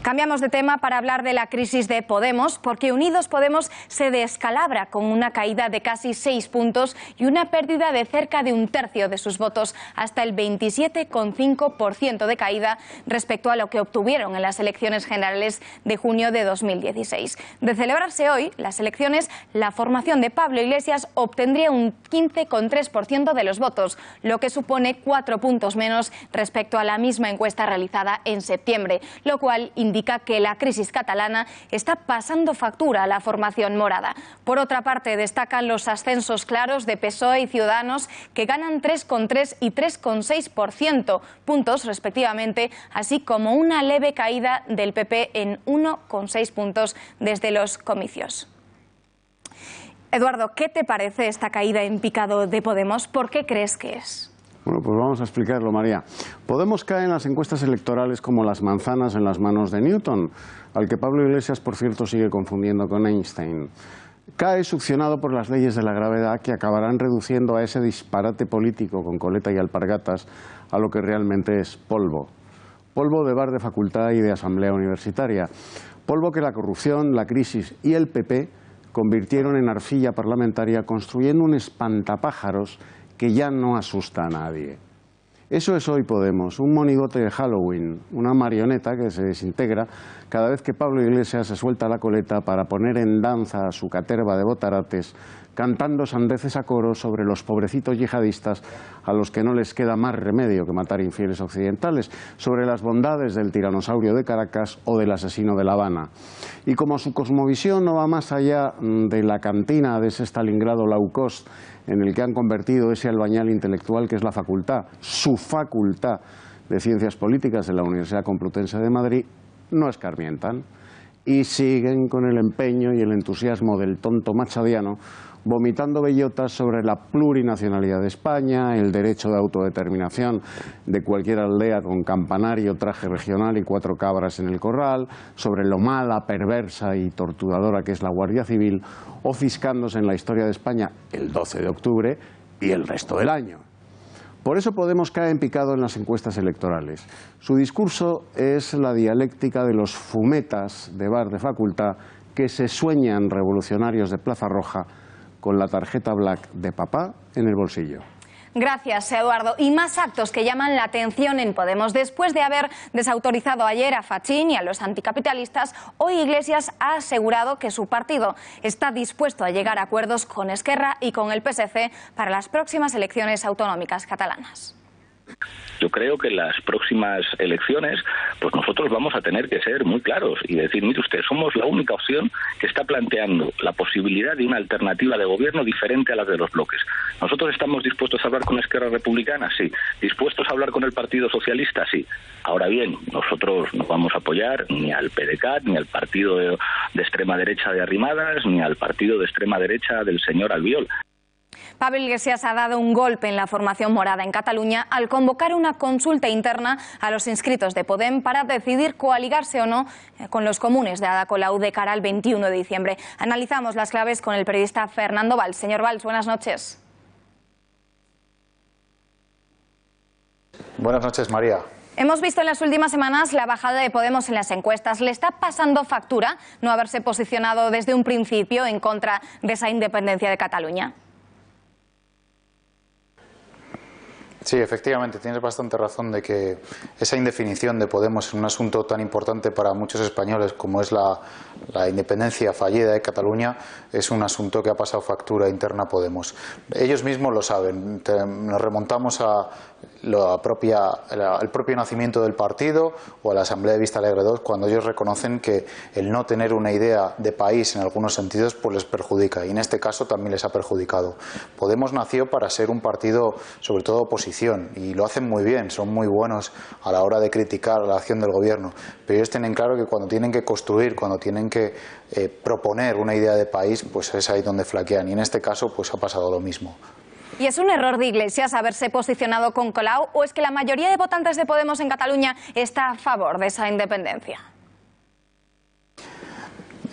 Cambiamos de tema para hablar de la crisis de Podemos, porque Unidos Podemos se descalabra con una caída de casi 6 puntos y una pérdida de cerca de un tercio de sus votos, hasta el 27,5% de caída respecto a lo que obtuvieron en las elecciones generales de junio de 2016. De celebrarse hoy las elecciones, la formación de Pablo Iglesias obtendría un 15,3% de los votos, lo que supone 4 puntos menos respecto a la misma encuesta realizada en septiembre, lo cual indica que la crisis catalana está pasando factura a la formación morada. Por otra parte, destacan los ascensos claros de PSOE y Ciudadanos, que ganan 3,3 y 3,6% puntos respectivamente, así como una leve caída del PP en 1,6 puntos desde los comicios. Eduardo, ¿qué te parece esta caída en picado de Podemos? ¿Por qué crees que es? Bueno, pues vamos a explicarlo, María. Podemos caer en las encuestas electorales como las manzanas en las manos de Newton, al que Pablo Iglesias, por cierto, sigue confundiendo con Einstein. Cae succionado por las leyes de la gravedad que acabarán reduciendo a ese disparate político con coleta y alpargatas a lo que realmente es polvo. Polvo de bar de facultad y de asamblea universitaria. Polvo que la corrupción, la crisis y el PP convirtieron en arcilla parlamentaria, construyendo un espantapájaros que ya no asusta a nadie. Eso es hoy Podemos, un monigote de Halloween, una marioneta que se desintegra cada vez que Pablo Iglesias se suelta la coleta para poner en danza a su caterva de botarates, cantando sandeces a coro sobre los pobrecitos yihadistas a los que no les queda más remedio que matar infieles occidentales, sobre las bondades del tiranosaurio de Caracas o del asesino de La Habana. Y como su cosmovisión no va más allá de la cantina de ese Stalingrado low cost en el que han convertido ese albañal intelectual que es la facultad, su facultad de Ciencias Políticas de la Universidad Complutense de Madrid, no escarmientan y siguen con el empeño y el entusiasmo del tonto machadiano, vomitando bellotas sobre la plurinacionalidad de España, el derecho de autodeterminación de cualquier aldea con campanario, traje regional y 4 cabras en el corral, sobre lo mala, perversa y torturadora que es la Guardia Civil, ofiscándose en la historia de España el 12 de octubre y el resto del año. Por eso Podemos cae en picado en las encuestas electorales. Su discurso es la dialéctica de los fumetas de bar de facultad que se sueñan revolucionarios de Plaza Roja con la tarjeta black de papá en el bolsillo. Gracias, Eduardo. Y más actos que llaman la atención en Podemos. Después de haber desautorizado ayer a Fachín y a los anticapitalistas, hoy Iglesias ha asegurado que su partido está dispuesto a llegar a acuerdos con Esquerra y con el PSC para las próximas elecciones autonómicas catalanas. Yo creo que en las próximas elecciones, pues nosotros vamos a tener que ser muy claros y decir, mire usted, somos la única opción que está planteando la posibilidad de una alternativa de gobierno diferente a la de los bloques. Nosotros estamos dispuestos a hablar con Esquerra Republicana, sí. Dispuestos a hablar con el Partido Socialista, sí. Ahora bien, nosotros no vamos a apoyar ni al PDeCAT, ni al partido de extrema derecha de Arrimadas, ni al partido de extrema derecha del señor Albiol. Pablo Iglesias ha dado un golpe en la formación morada en Cataluña al convocar una consulta interna a los inscritos de Podem para decidir coaligarse o no con los comunes de Ada Colau de cara al 21 de diciembre. Analizamos las claves con el periodista Fernando Valls. Señor Valls, buenas noches. Buenas noches, María. Hemos visto en las últimas semanas la bajada de Podemos en las encuestas. ¿Le está pasando factura no haberse posicionado desde un principio en contra de esa independencia de Cataluña? Sí, efectivamente, tienes bastante razón de que esa indefinición de Podemos en un asunto tan importante para muchos españoles como es la independencia fallida de Cataluña es un asunto que ha pasado factura interna a Podemos. Ellos mismos lo saben. Nos remontamos a el propio nacimiento del partido o a la Asamblea de Vista Alegre II, cuando ellos reconocen que el no tener una idea de país en algunos sentidos pues les perjudica, y en este caso también les ha perjudicado. Podemos nació para ser un partido sobre todo oposición, y lo hacen muy bien, son muy buenos a la hora de criticar la acción del gobierno, pero ellos tienen claro que cuando tienen que construir, cuando tienen que proponer una idea de país, pues es ahí donde flaquean, y en este caso pues ha pasado lo mismo. ¿Y es un error de Iglesias haberse posicionado con Colau, o es que la mayoría de votantes de Podemos en Cataluña está a favor de esa independencia?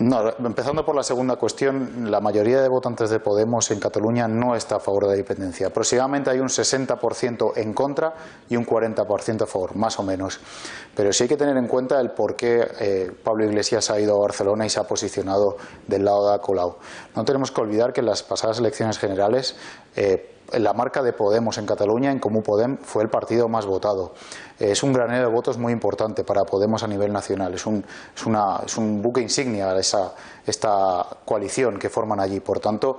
No, empezando por la segunda cuestión, la mayoría de votantes de Podemos en Cataluña no está a favor de la independencia. Aproximadamente hay un 60% en contra y un 40% a favor, más o menos. Pero sí hay que tener en cuenta el por qué Pablo Iglesias ha ido a Barcelona y se ha posicionado del lado de Colau. No tenemos que olvidar que en las pasadas elecciones generales la marca de Podemos en Cataluña, en Comú Podem, fue el partido más votado. Es un granero de votos muy importante para Podemos a nivel nacional. Es un buque insignia esta coalición que forman allí. Por tanto,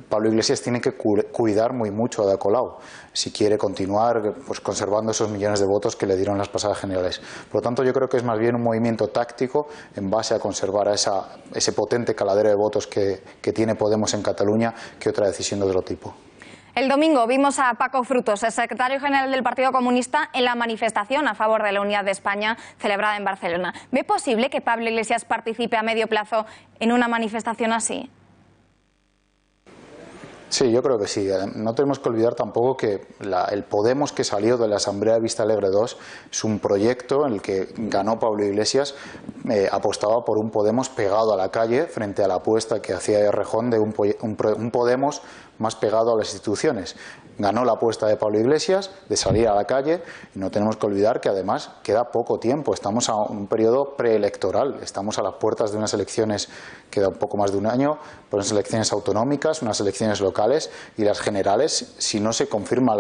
Pablo Iglesias tiene que cuidar muy mucho a Ada Colau si quiere continuar pues, conservando esos millones de votos que le dieron las pasadas generales. Por lo tanto, yo creo que es más bien un movimiento táctico en base a conservar ese potente caladero de votos que tiene Podemos en Cataluña que otra decisión de otro tipo. El domingo vimos a Paco Frutos, el secretario general del Partido Comunista, en la manifestación a favor de la unidad de España celebrada en Barcelona. ¿Ve posible que Pablo Iglesias participe a medio plazo en una manifestación así? Sí, yo creo que sí. No tenemos que olvidar tampoco que el Podemos que salió de la Asamblea de Vista Alegre II es un proyecto en el que ganó Pablo Iglesias, apostaba por un Podemos pegado a la calle frente a la apuesta que hacía Errejón de un Podemos más pegado a las instituciones. Ganó la apuesta de Pablo Iglesias de salir a la calle, y no tenemos que olvidar que además queda poco tiempo, estamos a un periodo preelectoral, estamos a las puertas de unas elecciones, queda un poco más de un año, por unas elecciones autonómicas, unas elecciones locales y las generales. Si no se confirma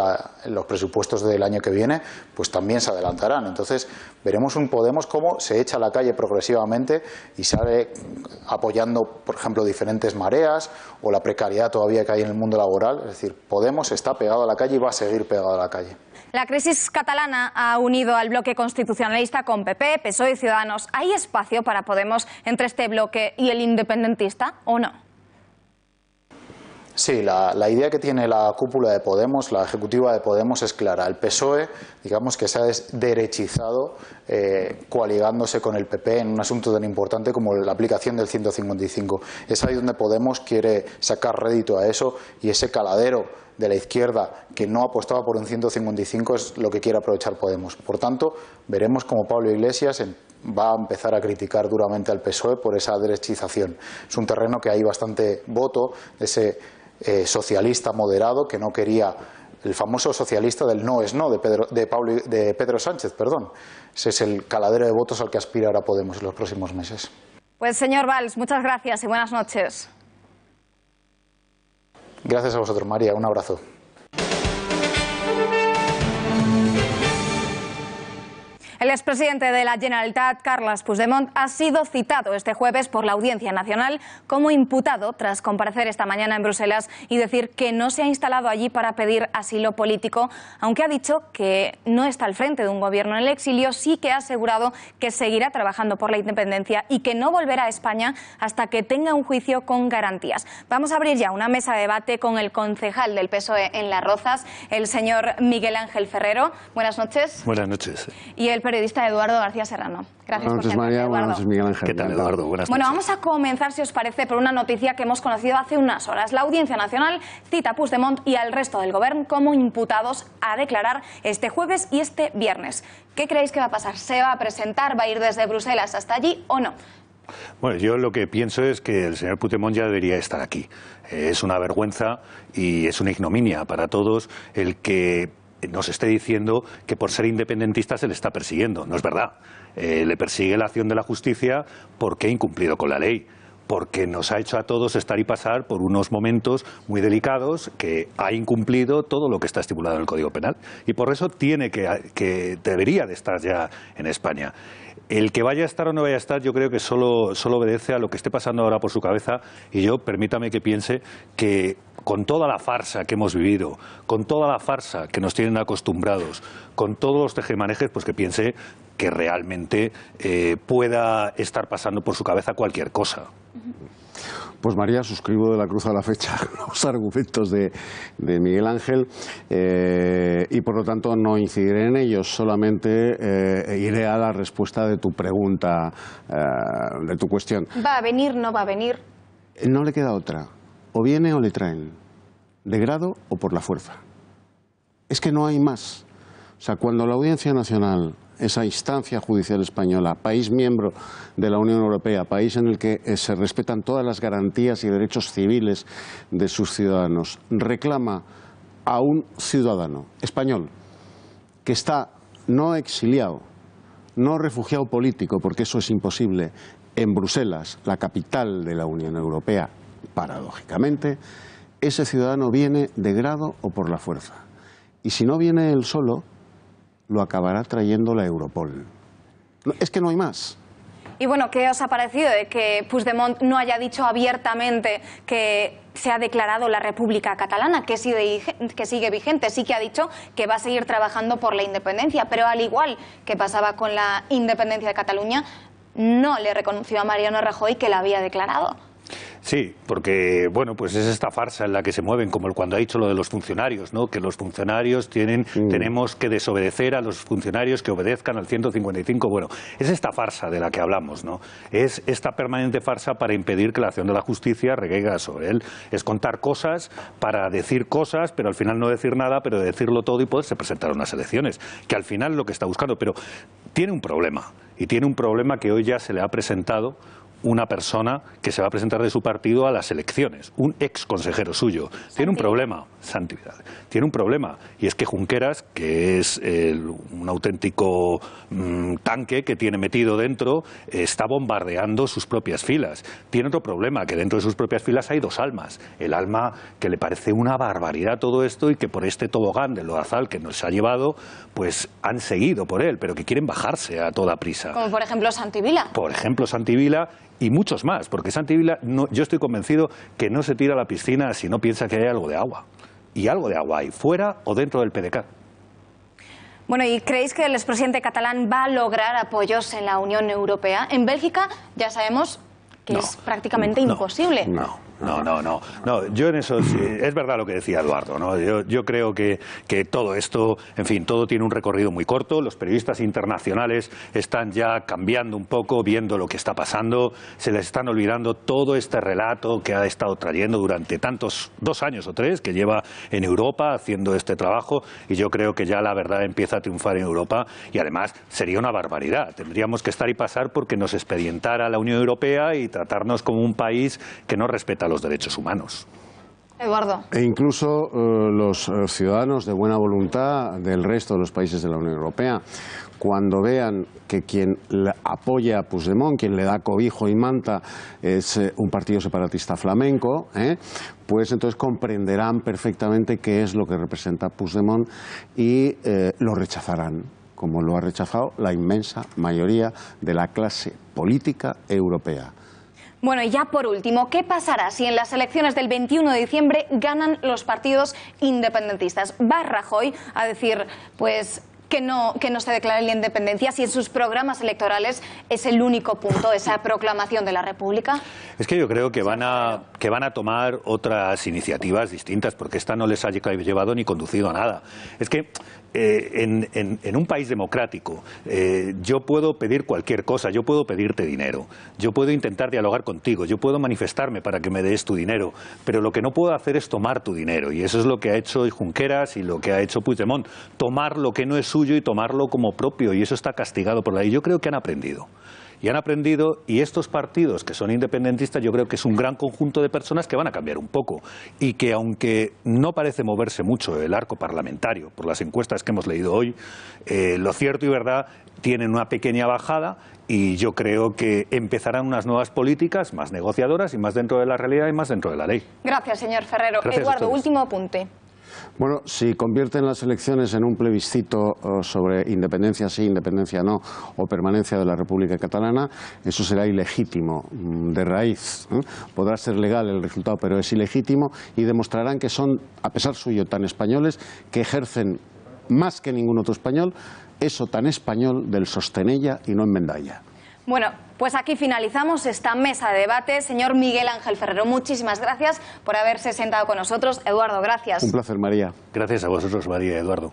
los presupuestos del año que viene, pues también se adelantarán. Entonces veremos un Podemos cómo se echa a la calle progresivamente y sale apoyando, por ejemplo, diferentes mareas o la precariedad todavía que hay en el mundo laboral. Es decir, Podemos está pegado a la calle y va a seguir pegado a la calle. La crisis catalana ha unido al bloque constitucionalista con PP, PSOE y Ciudadanos. ¿Hay espacio para Podemos entre este bloque y el independentista o no? Sí, la idea que tiene la cúpula de Podemos, la ejecutiva de Podemos, es clara. El PSOE, digamos que se ha derechizado coaligándose con el PP en un asunto tan importante como la aplicación del 155. Es ahí donde Podemos quiere sacar rédito a eso, y ese caladero de la izquierda que no apostaba por un 155 es lo que quiere aprovechar Podemos. Por tanto, veremos cómo Pablo Iglesias va a empezar a criticar duramente al PSOE por esa derechización. Es un terreno que hay bastante voto de ese socialista moderado que no quería, el famoso socialista del no es no de Pedro Sánchez, perdón. Ese es el caladero de votos al que aspira ahora Podemos en los próximos meses. Pues señor Valls, muchas gracias y buenas noches. Gracias a vosotros, María. Un abrazo. El expresidente de la Generalitat, Carles Puigdemont, ha sido citado este jueves por la Audiencia Nacional como imputado tras comparecer esta mañana en Bruselas y decir que no se ha instalado allí para pedir asilo político, aunque ha dicho que no está al frente de un gobierno en el exilio. Sí que ha asegurado que seguirá trabajando por la independencia y que no volverá a España hasta que tenga un juicio con garantías. Vamos a abrir ya una mesa de debate con el concejal del PSOE en Las Rozas, el señor Miguel Ángel Ferrero. Buenas noches. Buenas noches. Y el periodista Eduardo García Serrano. Gracias por estar aquí, Eduardo. Buenas noches, Miguel Ángel. ¿Qué tal, Eduardo? Buenas noches. Bueno, vamos a comenzar, si os parece, por una noticia que hemos conocido hace unas horas. La Audiencia Nacional cita a Puigdemont y al resto del Gobierno como imputados a declarar este jueves y este viernes. ¿Qué creéis que va a pasar? ¿Se va a presentar? ¿Va a ir desde Bruselas hasta allí o no? Bueno, yo lo que pienso es que el señor Puigdemont ya debería estar aquí. Es una vergüenza y es una ignominia para todos el que nos esté diciendo que por ser independentista se le está persiguiendo. No es verdad. Le persigue la acción de la justicia porque ha incumplido con la ley, porque nos ha hecho a todos estar y pasar por unos momentos muy delicados, que ha incumplido todo lo que está estipulado en el Código Penal, y por eso debería de estar ya en España. El que vaya a estar o no vaya a estar, yo creo que solo obedece a lo que esté pasando ahora por su cabeza, y yo, permítame que piense que con toda la farsa que hemos vivido, con toda la farsa que nos tienen acostumbrados, con todos los tejemanejes, pues que piense que realmente pueda estar pasando por su cabeza cualquier cosa. Pues María, suscribo de la cruz a la fecha los argumentos de Miguel Ángel y por lo tanto no incidiré en ellos, solamente iré a la respuesta de tu pregunta, de tu cuestión. ¿Va a venir, no va a venir? No le queda otra, o viene o le traen, de grado o por la fuerza. Es que no hay más. O sea, cuando la Audiencia Nacional, esa instancia judicial española, país miembro de la Unión Europea, país en el que se respetan todas las garantías y derechos civiles de sus ciudadanos, reclama a un ciudadano español que está no exiliado, no refugiado político, porque eso es imposible, en Bruselas, la capital de la Unión Europea, paradójicamente, ese ciudadano viene de grado o por la fuerza. Y si no viene él solo, lo acabará trayendo la Europol. Es que no hay más. Y bueno, ¿qué os ha parecido de que Puigdemont no haya dicho abiertamente que se ha declarado la República Catalana, que sigue vigente? Sí que ha dicho que va a seguir trabajando por la independencia, pero al igual que pasaba con la independencia de Cataluña, no le reconoció a Mariano Rajoy que la había declarado. Sí, porque bueno, pues es esta farsa en la que se mueven, como cuando ha dicho lo de los funcionarios, ¿no? Que los funcionarios tenemos que desobedecer a los funcionarios que obedezcan al 155. Bueno, es esta farsa de la que hablamos, ¿no? Es esta permanente farsa para impedir que la acción de la justicia recaiga sobre él. Es contar cosas para decir cosas, pero al final no decir nada, pero decirlo todo y poderse presentar a unas elecciones, que al final es lo que está buscando. Pero tiene un problema, y tiene un problema que hoy ya se le ha presentado una persona que se va a presentar de su partido a las elecciones, un ex consejero suyo. Tiene un problema, Santividad, tiene un problema, y es que Junqueras, que es un auténtico tanque que tiene metido dentro, está bombardeando sus propias filas. Tiene otro problema, que dentro de sus propias filas hay dos almas. El alma que le parece una barbaridad todo esto y que por este tobogán de lodazal que nos ha llevado, pues han seguido por él, pero que quieren bajarse a toda prisa. Como por ejemplo Santi Vila. Por ejemplo Santi Vila. Y muchos más, porque Santi Vila, yo estoy convencido que no se tira a la piscina si no piensa que hay algo de agua. Y algo de agua hay, fuera o dentro del PDCAT. Bueno, ¿y creéis que el expresidente catalán va a lograr apoyos en la Unión Europea? En Bélgica ya sabemos que es prácticamente imposible. No, yo en eso es verdad lo que decía Eduardo, ¿no? Yo creo que todo esto, en fin, todo tiene un recorrido muy corto. Los periodistas internacionales están ya cambiando un poco, viendo lo que está pasando, se les están olvidando todo este relato que ha estado trayendo durante tantos, 2 años o 3, que lleva en Europa haciendo este trabajo, y yo creo que ya la verdad empieza a triunfar en Europa, y además sería una barbaridad. Tendríamos que estar y pasar porque nos expedientara la Unión Europea y tratarnos como un país que no respeta los derechos humanos. Eduardo. E incluso los ciudadanos de buena voluntad del resto de los países de la Unión Europea, cuando vean que quien apoya a Puigdemont, quien le da cobijo y manta, es un partido separatista flamenco, pues entonces comprenderán perfectamente qué es lo que representa Puigdemont y lo rechazarán, como lo ha rechazado la inmensa mayoría de la clase política europea. Bueno, y ya por último, ¿qué pasará si en las elecciones del 21 de diciembre ganan los partidos independentistas? ¿Va Rajoy a decir, pues, que no se declare la independencia, si en sus programas electorales es el único punto, esa proclamación de la República? Es que yo creo que van a tomar otras iniciativas distintas, porque esta no les ha llevado ni conducido a nada. Es que en un país democrático yo puedo pedir cualquier cosa, yo puedo pedirte dinero, yo puedo intentar dialogar contigo, yo puedo manifestarme para que me des tu dinero, pero lo que no puedo hacer es tomar tu dinero, y eso es lo que ha hecho Junqueras y lo que ha hecho Puigdemont, tomar lo que no es suyo y tomarlo como propio, y eso está castigado por la ley. Yo creo que han aprendido. y han aprendido, y estos partidos que son independentistas yo creo que es un gran conjunto de personas que van a cambiar un poco y que aunque no parece moverse mucho el arco parlamentario por las encuestas que hemos leído hoy, lo cierto y verdad tienen una pequeña bajada y yo creo que empezarán unas nuevas políticas más negociadoras y más dentro de la realidad y más dentro de la ley. Gracias, señor Ferrero. Gracias Eduardo, último apunte. Bueno, si convierten las elecciones en un plebiscito sobre independencia sí, independencia no, o permanencia de la República Catalana, eso será ilegítimo de raíz. Podrá ser legal el resultado, pero es ilegítimo y demostrarán que son, a pesar suyo, tan españoles que ejercen más que ningún otro español eso tan español del sostenella y no enmendalla. Bueno, pues aquí finalizamos esta mesa de debate. Señor Miguel Ángel Ferrero, muchísimas gracias por haberse sentado con nosotros. Eduardo, gracias. Un placer, María. Gracias a vosotros, María y Eduardo.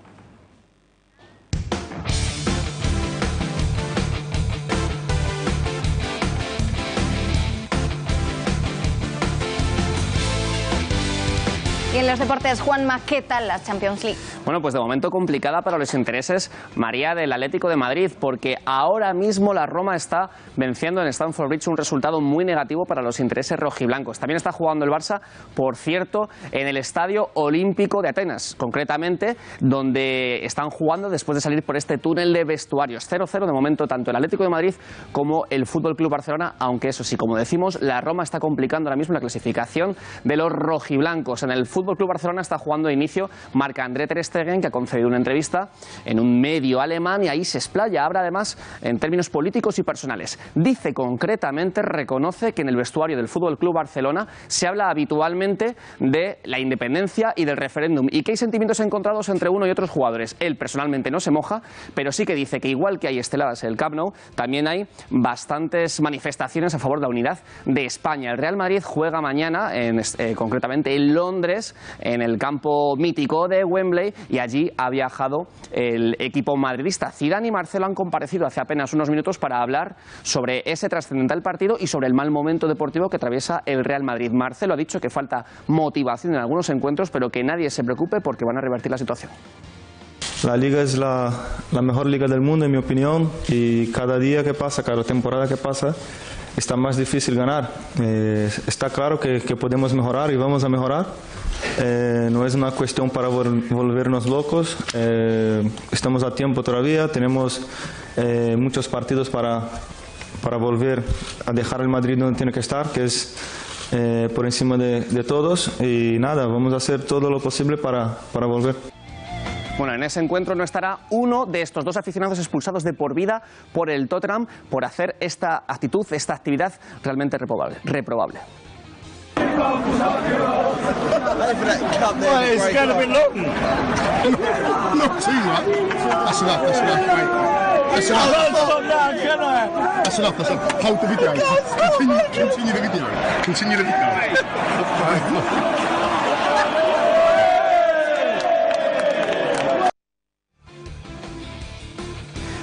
Y en los deportes, Juanma, ¿qué tal la Champions League? Bueno, pues de momento complicada para los intereses, María, del Atlético de Madrid, porque ahora mismo la Roma está venciendo en Stamford Bridge, un resultado muy negativo para los intereses rojiblancos. También está jugando el Barça, por cierto, en el Estadio Olímpico de Atenas, concretamente, donde están jugando después de salir por este túnel de vestuarios. 0-0 de momento tanto el Atlético de Madrid como el Fútbol Club Barcelona, aunque eso sí, como decimos, la Roma está complicando ahora mismo la clasificación de los rojiblancos. En el Fútbol Club Barcelona está jugando de inicio Marc-André ter Stegen, que ha concedido una entrevista en un medio alemán y ahí se explaya, habla además en términos políticos y personales. Dice concretamente, reconoce que en el vestuario del Fútbol Club Barcelona se habla habitualmente de la independencia y del referéndum y que hay sentimientos encontrados entre uno y otros jugadores. Él personalmente no se moja, pero sí que dice que igual que hay esteladas en el Camp Nou, también hay bastantes manifestaciones a favor de la unidad de España. El Real Madrid juega mañana, concretamente en Londres, en el campo mítico de Wembley, y allí ha viajado el equipo madridista. Zidane y Marcelo han comparecido hace apenas unos minutos para hablar sobre ese trascendental partido y sobre el mal momento deportivo que atraviesa el Real Madrid. Marcelo ha dicho que falta motivación en algunos encuentros, pero que nadie se preocupe porque van a revertir la situación. La liga es la mejor liga del mundo, en mi opinión, y cada día que pasa, cada temporada que pasa, está más difícil ganar. Está claro que podemos mejorar y vamos a mejorar. No es una cuestión para volvernos locos. Estamos a tiempo todavía, tenemos muchos partidos para volver a dejar el Madrid donde tiene que estar, que es por encima de todos. Y nada, vamos a hacer todo lo posible para volver. Bueno, en ese encuentro no estará uno de estos dos aficionados expulsados de por vida por el Tottenham por hacer esta actitud, esta actividad realmente reprobable.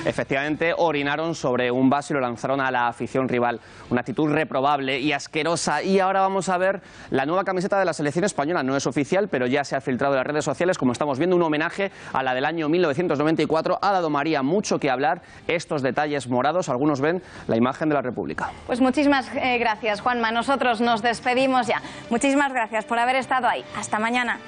Efectivamente, orinaron sobre un vaso y lo lanzaron a la afición rival. Una actitud reprobable y asquerosa. Y ahora vamos a ver la nueva camiseta de la selección española. No es oficial, pero ya se ha filtrado en las redes sociales. Como estamos viendo, un homenaje a la del año 1994. Ha dado, María, mucho que hablar. Estos detalles morados, algunos ven la imagen de la República. Pues muchísimas gracias, Juanma. Nosotros nos despedimos ya. Muchísimas gracias por haber estado ahí. Hasta mañana.